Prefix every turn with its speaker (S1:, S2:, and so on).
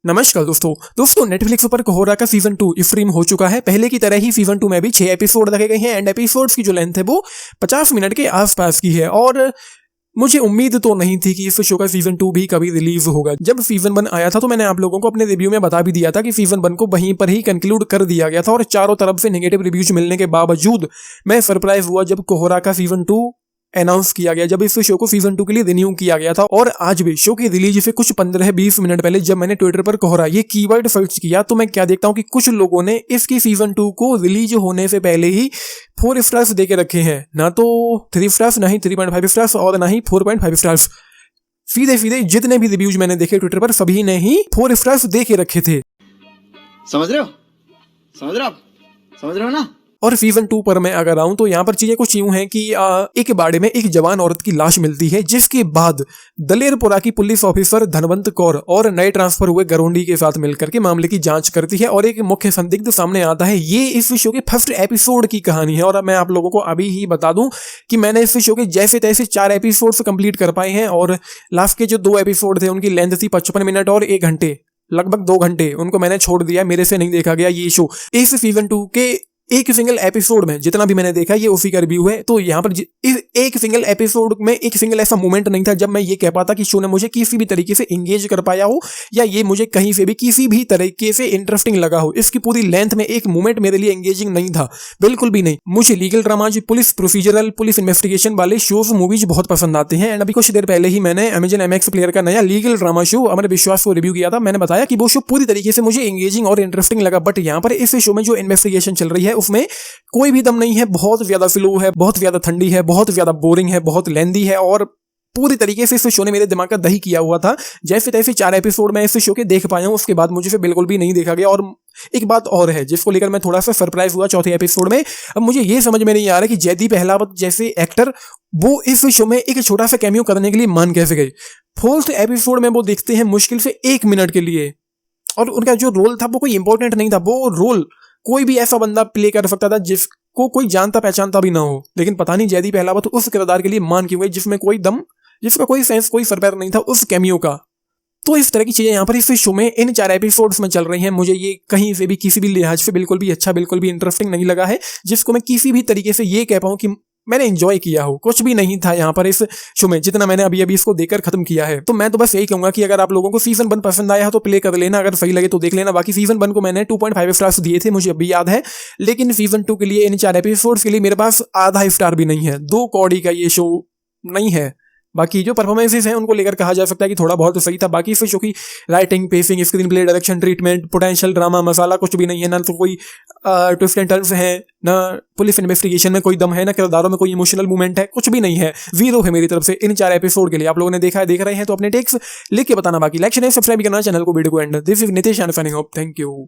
S1: नमस्कार दोस्तों नेटफ्लिक्स पर कोहरा का सीजन 2 स्ट्रीम हो चुका है। पहले की तरह ही सीजन 2 में भी 6 एपिसोड रखे गए हैं एंड एपिसोड्स की जो लेंथ है वो 50 मिनट के आसपास की है। और मुझे उम्मीद तो नहीं थी कि इस शो का सीजन 2 भी कभी रिलीज होगा। जब सीजन 1 आया था तो मैंने आप लोगों को अपने रिव्यू में बता भी दिया था कि सीजन 1 को वहीं पर ही कंक्लूड कर दिया गया था और चारों तरफ से नेगेटिव रिव्यूज मिलने के बावजूद मैं सरप्राइज हुआ जब कोहरा का सीजन 2 अनाउंस किया गया, जब इस शो को सीजन 2 के लिए रिन्यू किया गया था। और आज भी शो की रिलीज से कुछ 15-20 मिनट पहले जब मैंने ट्विटर पर कोहरा ये कीवर्ड सर्च किया तो मैं क्या देखता हूं कि कुछ लोगों ने इसकी सीजन 2 को रिलीज होने से पहले ही 4 स्टार्स दे के रखे हैं। ना तो 3 स्टार्स, ना ही 3.5 स्टार्स और ना ही 4.5 स्टार्स। सीधे जितने भी रिव्यूज मैंने देखे ट्विटर पर सभी ने ही 4 स्टार्स दे के रखे थे।
S2: समझ रहे हो ना।
S1: और सीजन 2 पर मैं अगर आऊं तो यहाँ पर चीजें कुछ यूं हैं कि एक बाड़े में एक जवान औरत की लाश मिलती है, जिसके बाद दलेरपुरा की पुलिस ऑफिसर धनवंत कौर और नए ट्रांसफर हुए गरोंडी के साथ मिलकर के मामले की जांच करती है और एक मुख्य संदिग्ध सामने आता है। ये इस शो के फर्स्ट एपिसोड की कहानी है और मैं आप लोगों को अभी ही बता दूं कि मैंने इस शो के जैसे तैसे 4 एपिसोड कंप्लीट कर पाए हैं और लास्ट के जो 2 एपिसोड थे उनकी लेंथ थी 55 मिनट और 1 घंटे, लगभग 2 घंटे उनको मैंने छोड़ दिया। मेरे से नहीं देखा गया ये शो। इस सीजन 2 के एक सिंगल एपिसोड में जितना भी मैंने देखा ये उसी का रिव्यू है। तो यहाँ पर एक सिंगल एपिसोड में एक सिंगल ऐसा मोमेंट नहीं था जब मैं ये कह पाता कि शो ने मुझे किसी भी तरीके से एंगेज कर पाया हो या ये मुझे कहीं से भी किसी भी तरीके से इंटरेस्टिंग लगा हो। इसकी पूरी लेंथ में एक मोमेंट मेरे लिए एंगेजिंग नहीं था, बिल्कुल भी नहीं। मुझे legal dramas, police procedural, police investigation वाले शोज मूवीज बहुत पसंद आते हैं। एंड अभी कुछ देर पहले ही मैंने Amazon MX प्लेयर का नया लीगल ड्रामा शो अमर विश्वास को रिव्यू किया था। मैंने बताया कि वो शो पूरी तरीके से मुझे एंगेजिंग और इंटरेस्टिंग लगा, बट यहाँ पर इस शो में जो इन्वेस्टिगेशन चल रही है उसमें कोई भी दम नहीं है। बहुत ज्यादा स्लो है, बहुत ज्यादा ठंडी है, बहुत ज्यादा बोरिंग है, बहुत लेंदी है और पूरी तरीके से इस शो ने मेरे दिमाग का दही किया हुआ था। जैसे तैसे 4 एपिसोड मैं इस शो के देख पाया हूं, उसके बाद मुझे फिर बिल्कुल भी नहीं देखा गया। और एक बात और है जिसको लेकर मैं थोड़ा सा सरप्राइज हुआ चौथे एपिसोड में। अब मुझे ये समझ में नहीं आ रहा कि जयदीप अहलावत जैसे एक्टर वो इस शो में एक छोटा सा कैमियो करने के लिए मान कैसे गए। 4th एपिसोड में वो दिखते हैं मुश्किल से 1 मिनट के लिए और उनका जो रोल था वो कोई इंपॉर्टेंट नहीं था। वो रोल कोई भी ऐसा बंदा प्ले कर सकता था जिसको कोई जानता पहचानता भी ना हो, लेकिन पता नहीं जयदीप अहलावत उस किरदार के लिए मान क्यों गए जिसमें कोई दम, जिसका कोई सेंस, कोई सरपैर नहीं था उस कैमियो का। तो इस तरह की चीजें यहाँ पर इस शो में इन 4 एपिसोड्स में चल रही हैं। मुझे ये कहीं से भी किसी भी लिहाज से बिल्कुल भी अच्छा, बिल्कुल भी इंटरेस्टिंग नहीं लगा है जिसको मैं किसी भी तरीके से ये कह पाऊं कि मैंने एंजॉय किया हो। कुछ भी नहीं था यहाँ पर इस शो में जितना मैंने अभी इसको देखकर खत्म किया है। तो मैं तो बस यही कहूंगा कि अगर आप लोगों को सीजन 1 पसंद आया हो तो प्ले कर लेना, अगर सही लगे तो देख लेना। बाकी सीजन 1 को मैंने 2.5 स्टार्स दिए थे, मुझे अभी याद है, लेकिन सीजन 2 के लिए इन 4 एपिसोड्स के लिए मेरे पास आधा स्टार भी नहीं है। 2 कौड़ी का ये शो नहीं है। बाकी जो परफॉर्मेंसेस हैं उनको लेकर कहा जा सकता है कि थोड़ा बहुत तो सही था। बाकी इस शो की writing, pacing, screenplay, direction, treatment, potential drama, masala कुछ भी नहीं है। ना तो कोई ट्विस्ट एंड टर्न्स है, ना पुलिस इन्वेस्टिगेशन में कोई दम है, ना किरदारों में कोई इमोशनल मूवमेंट है, कुछ भी नहीं है। 0 है मेरी तरफ से इन 4 एपिसोड के लिए। आप लोगों ने देखा है, देख रहे हैं तो अपने टेक्स लिख के बताना। बाकी लाइक, शेयर, सब्सक्राइब करना चैनल को, वीडियो को and. This is Nitesh signing off. Thank you.